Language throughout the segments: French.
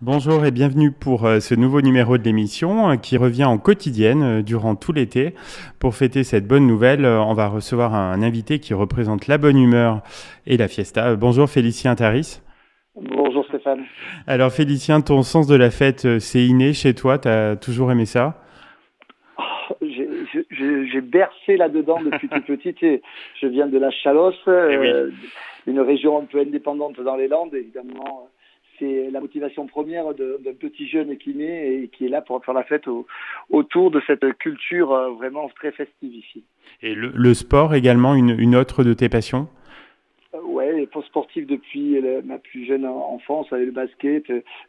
Bonjour et bienvenue pour ce nouveau numéro de l'émission qui revient en quotidienne durant tout l'été. Pour fêter cette bonne nouvelle, on va recevoir un invité qui représente la bonne humeur et la fiesta. Bonjour Félicien Taris. Bonjour Stéphane. Alors Félicien, ton sens de la fête, c'est inné chez toi, t'as toujours aimé ça? J'ai bercé là-dedans depuis tout petit. Et je viens de la Chalosse, Eh oui. une région un peu indépendante dans les Landes. Évidemment, c'est la motivation première d'un petit jeune qui naît et qui est là pour faire la fête autour de cette culture vraiment très festive ici. Et le sport également, une autre de tes passions? Ouais, les postes sportifs depuis ma plus jeune enfance, avec le basket,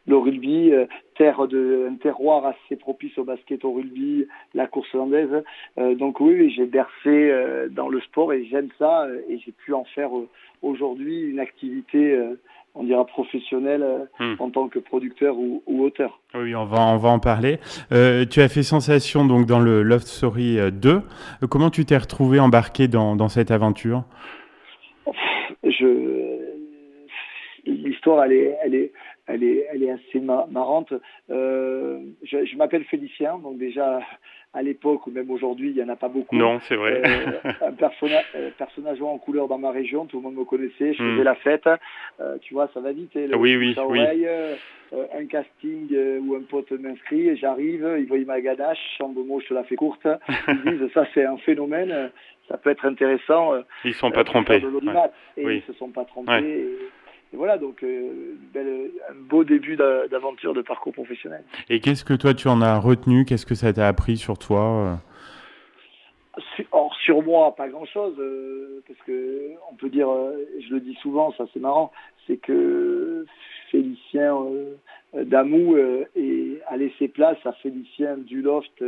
le rugby, un terroir assez propice au basket, au rugby, la course landaise. Donc oui, j'ai bercé dans le sport et j'aime ça et j'ai pu en faire aujourd'hui une activité, on dira professionnelle Hmm. en tant que producteur ou auteur. Oui, on va en parler. Tu as fait sensation donc dans le Love Story 2. Comment tu t'es retrouvé embarqué dans cette aventure? Je L'histoire elle est assez marrante. Je m'appelle Félicien, donc déjà à l'époque ou même aujourd'hui il y en a pas beaucoup. Non, c'est vrai. Un personnage haut en couleur dans ma région, tout le monde me connaissait, je Hmm. faisais la fête. Tu vois, ça va vite, le Oui, bouche oui, à oui. oreille. Un casting où un pote m'inscrit, et j'arrive, ils voient ma ganache, en deux mots je te la fais courte, ils disent ça c'est un phénomène, ça peut être intéressant Ils sont pas pour faire trompés. de Ouais. l'audimat. Et ils Oui. se sont pas trompés. Ouais. Et voilà, donc un beau début d'aventure, de parcours professionnel. Et qu'est-ce que toi tu en as retenu? Qu'est-ce que ça t'a appris sur toi? Or, sur moi, pas grand-chose, parce que on peut dire, je le dis souvent, ça c'est marrant, c'est que Félicien Damou a laissé place à Félicien Duloft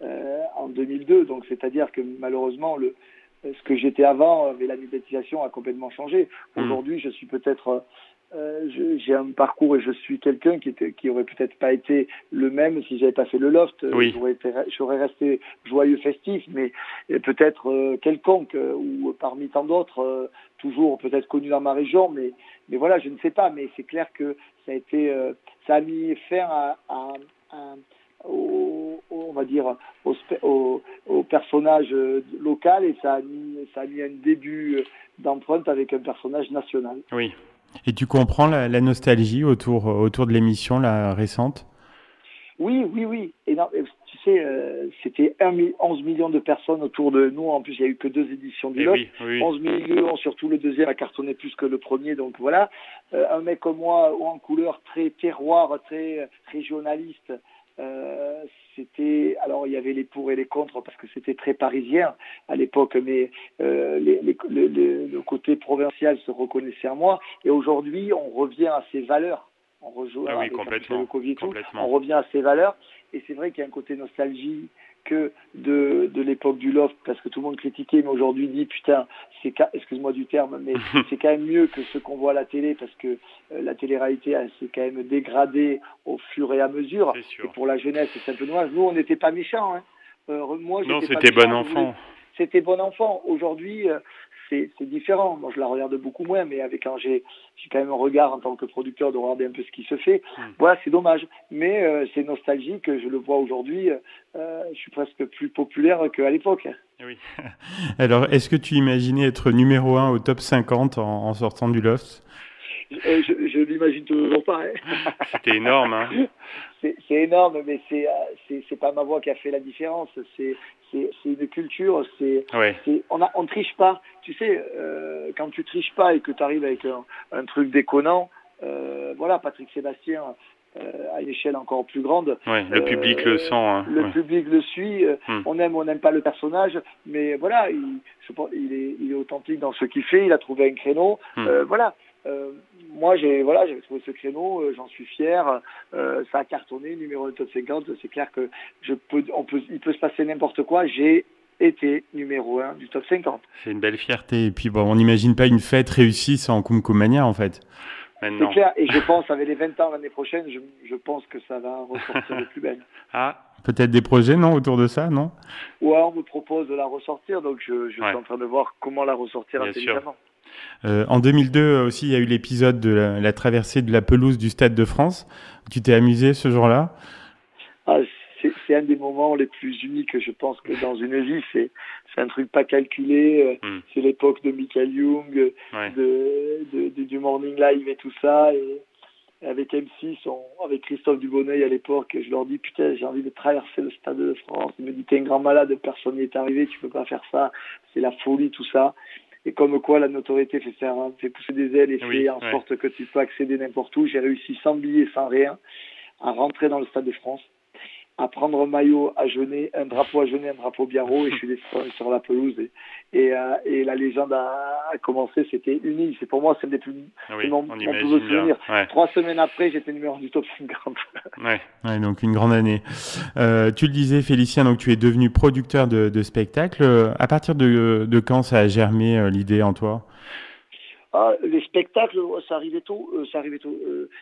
en 2002. Donc, c'est-à-dire que malheureusement, ce que j'étais avant, la médiatisation a complètement changé. Hmm. Aujourd'hui, je suis peut-être j'ai un parcours et je suis quelqu'un qui aurait peut-être pas été le même si j'avais pas fait le loft. Oui. J'aurais resté joyeux festif, mais peut-être quelconque ou parmi tant d'autres, toujours peut-être connu dans ma région, mais voilà, je ne sais pas. Mais c'est clair que ça a mis fin on va dire au personnage local et ça a mis un début d'empreinte avec un personnage national. Oui. Et tu comprends la nostalgie autour de l'émission, la récente? Oui, oui, oui. Et non, tu sais, c'était 11 millions de personnes autour de nous. En plus, il n'y a eu que deux éditions du Eh Loft. oui, oui. 11 millions, surtout le deuxième a cartonné plus que le premier. Donc voilà, un mec comme moi, haut en couleur, très terroir, très régionaliste. Euh, alors il y avait les pour et les contre parce que c'était très parisien à l'époque, mais le côté provincial se reconnaissait en moi. Et aujourd'hui, on revient à ces valeurs. On rejoue Ah oui, avec le complètement. Covid et tout, on Complètement. revient à ces valeurs. Et c'est vrai qu'il y a un côté nostalgie que de l'époque du loft, parce que tout le monde critiquait, mais aujourd'hui dit putain, excuse-moi du terme, mais c'est quand même mieux que ce qu'on voit à la télé, parce que la télé-réalité elle s'est quand même dégradée au fur et à mesure. C'est Et sûr. pour la jeunesse, c'est un peu dommage. Nous, on n'était pas méchants. Hein. Moi, Non, j'étais pas c'était bon méchant. Je voulais... enfant. C'était bon enfant. Aujourd'hui, c'est différent. Moi, je la regarde beaucoup moins, mais quand j'ai quand même un regard en tant que producteur de regarder un peu ce qui se fait. Hmm. Voilà, c'est dommage. Mais c'est nostalgique. Je le vois aujourd'hui. Je suis presque plus populaire qu'à l'époque. Oui. Alors, est-ce que tu imaginais être numéro un au top 50 en sortant du Loft? Je l'imagine toujours pas. Hein. C'était énorme, hein? C'est énorme, mais c'est pas ma voix qui a fait la différence. C'est une culture. Ouais. On triche pas. Tu sais, quand tu triches pas et que tu arrives avec un truc déconnant, voilà, Patrick Sébastien. À une échelle encore plus grande. Ouais, le public le sent, hein. Le Ouais. public le suit. Hmm. On aime ou on n'aime pas le personnage, mais voilà, il est authentique dans ce qu'il fait. Il a trouvé un créneau. Hmm. Voilà. Moi, j'ai trouvé ce créneau. J'en suis fier. Ça a cartonné, numéro 1 top 50. C'est clair que il peut se passer n'importe quoi. J'ai été numéro 1 du top 50. C'est une belle fierté. Et puis, bon, on n'imagine pas une fête réussie sans Kumkumania, en fait. C'est Maintenant. clair, et je pense, avec les 20 ans l'année prochaine, je pense que ça va ressortir de plus belle. Ah, peut-être des projets, non, autour de ça, non? Ou alors on me propose de la ressortir, donc je Ouais, suis en train de voir comment la ressortir bien sûr. intelligemment. En 2002 aussi, il y a eu l'épisode de la traversée de la pelouse du Stade de France. Tu t'es amusé ce jour-là? Ah, c'est un des moments les plus uniques, je pense, que dans une vie. C'est un truc pas calculé. Hmm. C'est l'époque de Michael Young, Ouais. du Morning Live et tout ça. Et avec M6, avec Christophe Dubonneuil à l'époque, je leur dis, putain, j'ai envie de traverser le Stade de France. Il me dit, t'es un grand malade, personne n'y est arrivé, tu peux pas faire ça. C'est la folie, tout ça. Et comme quoi la notoriété fait pousser des ailes et Oui, fait en ouais. sorte que tu peux accéder n'importe où. J'ai réussi sans billets, sans rien, à rentrer dans le Stade de France, à prendre un maillot à Genet, un drapeau à Genet, un drapeau Biarro, et je suis descendu sur la pelouse. Et la légende a commencé, c'était unique. C'est pour moi, c'est Oui, mon on plus imagine beau bien. souvenir. Ouais. 3 semaines après, j'étais numéro du top 50. Ouais. Ouais, donc une grande année. Tu le disais, Félicien, donc tu es devenu producteur de spectacles. À partir de quand ça a germé l'idée en toi? Ah, les spectacles, ça arrivait tôt. Ça arrivait tôt.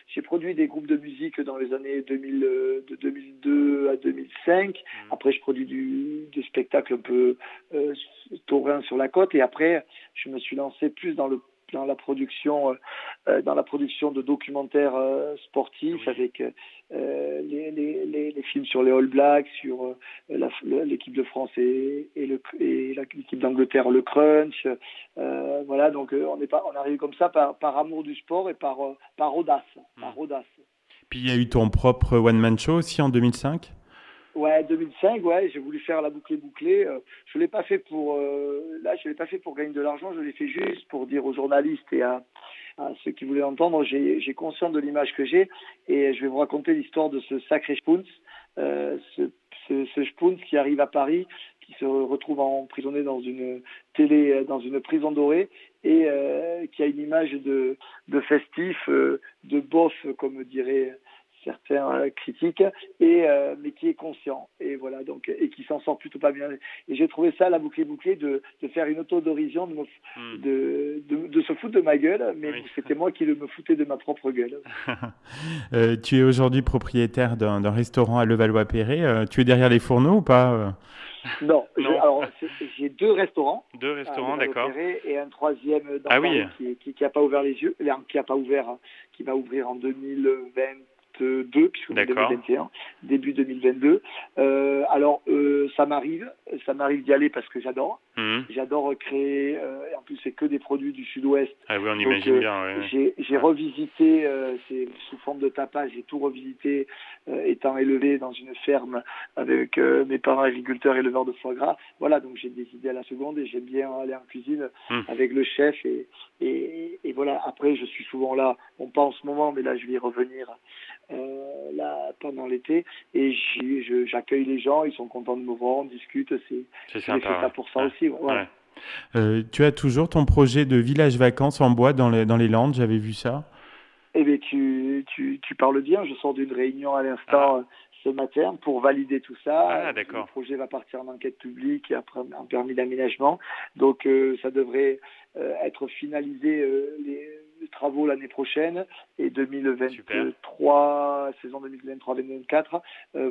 J'ai produit des groupes de musique dans les années 2000, de 2002 à 2005. Après, je produis des spectacles un peu taurins sur la côte. Et après, je me suis lancé plus dans la production de documentaires sportifs, Oui. avec les films sur les All Blacks, sur l'équipe de France et l'équipe d'Angleterre, le Crunch. Voilà, donc on arrive comme ça par amour du sport et par audace, par audace. Puis il y a eu ton propre one-man show aussi en 2005? Ouais, 2005, ouais, j'ai voulu faire la boucle bouclée. Je l'ai pas fait je l'ai pas fait pour gagner de l'argent. Je l'ai fait juste pour dire aux journalistes et à ceux qui voulaient entendre, j'ai conscience de l'image que j'ai, et je vais vous raconter l'histoire de ce sacré Spoons, ce Spoons qui arrive à Paris, qui se retrouve emprisonné dans une prison dorée, et qui a une image de festif, de bof, comme dirait certains critiques, mais qui est conscient, et voilà, donc, et qui s'en sort plutôt pas bien. Et j'ai trouvé ça, la boucle bouclée, de faire une autodérision, de se foutre de ma gueule, mais Oui. c'était moi qui me foutais de ma propre gueule. Tu es aujourd'hui propriétaire d'un restaurant à Levallois-Perret. Tu es derrière les fourneaux ou pas? Non, Non. alors j'ai 2 restaurants. Deux restaurants, d'accord. Et un troisième dans Ah Paris oui. qui a pas ouvert les yeux, qui a pas ouvert, qui va ouvrir en 2022, puisque on est D'accord. 2021, début 2022. Ça m'arrive d'y aller parce que j'adore. Mhm. J'adore créer, et en plus c'est que des produits du Sud-Ouest. Ah oui, on Donc imagine bien. Ouais. j'ai revisité, c'est sous forme de tapas, j'ai tout revisité, étant élevé dans une ferme avec mes parents agriculteurs éleveurs de foie gras. Voilà, donc j'ai des idées à la seconde et j'aime bien aller en cuisine avec le chef, et voilà. Après, je suis souvent là, bon, pas en ce moment, mais là je vais y revenir là pendant l'été, et j'accueille les gens, ils sont contents de me voir, on discute, C'est j'ai sympa. fait ça pour ça aussi. Voilà. Ouais. Tu as toujours ton projet de village vacances en bois dans les Landes, j'avais vu ça. Eh bien, tu parles bien. Je sors d'une réunion à l'instant ce matin pour valider tout ça. Ah, d'accord. Le projet va partir en enquête publique et après en permis d'aménagement. Donc, ça devrait être finalisé, les travaux l'année prochaine, et 2023, saison 2023-2024,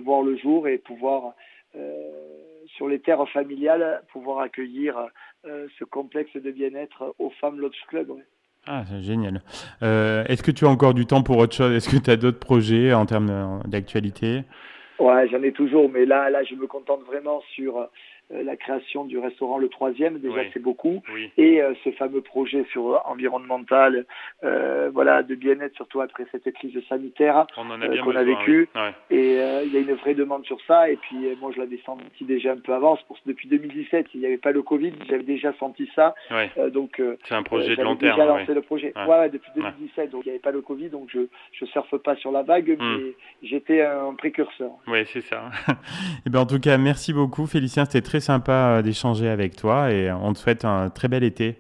voir le jour et pouvoir, sur les terres familiales, pouvoir accueillir ce complexe de bien-être aux femmes Lodge Club. Ouais. Ah, c'est génial. Est-ce que tu as encore du temps pour autre chose? Est-ce que tu as d'autres projets en termes d'actualité? Ouais, j'en ai toujours, mais là, je me contente vraiment sur la création du restaurant Le Troisième. Déjà, Oui. c'est beaucoup. Oui. Et ce fameux projet sur environnemental, voilà, de bien-être, surtout après cette crise sanitaire On en a bien qu'on a besoin, vécue. oui. Ouais. Et il y a une vraie demande sur ça. Et puis, moi, je l'avais senti déjà un peu avant. Depuis 2017, il n'y avait pas le Covid, j'avais déjà senti ça. Ouais. Donc, C'est un projet de long j'avais terme. déjà lancé Ouais. le projet. Ouais. Ouais, depuis 2017, donc il n'y avait pas le Covid, donc je surfe pas sur la vague, mais j'étais un précurseur. Oui, c'est ça. Et ben, en tout cas, merci beaucoup, Félicien. C'était très sympa d'échanger avec toi et on te souhaite un très bel été.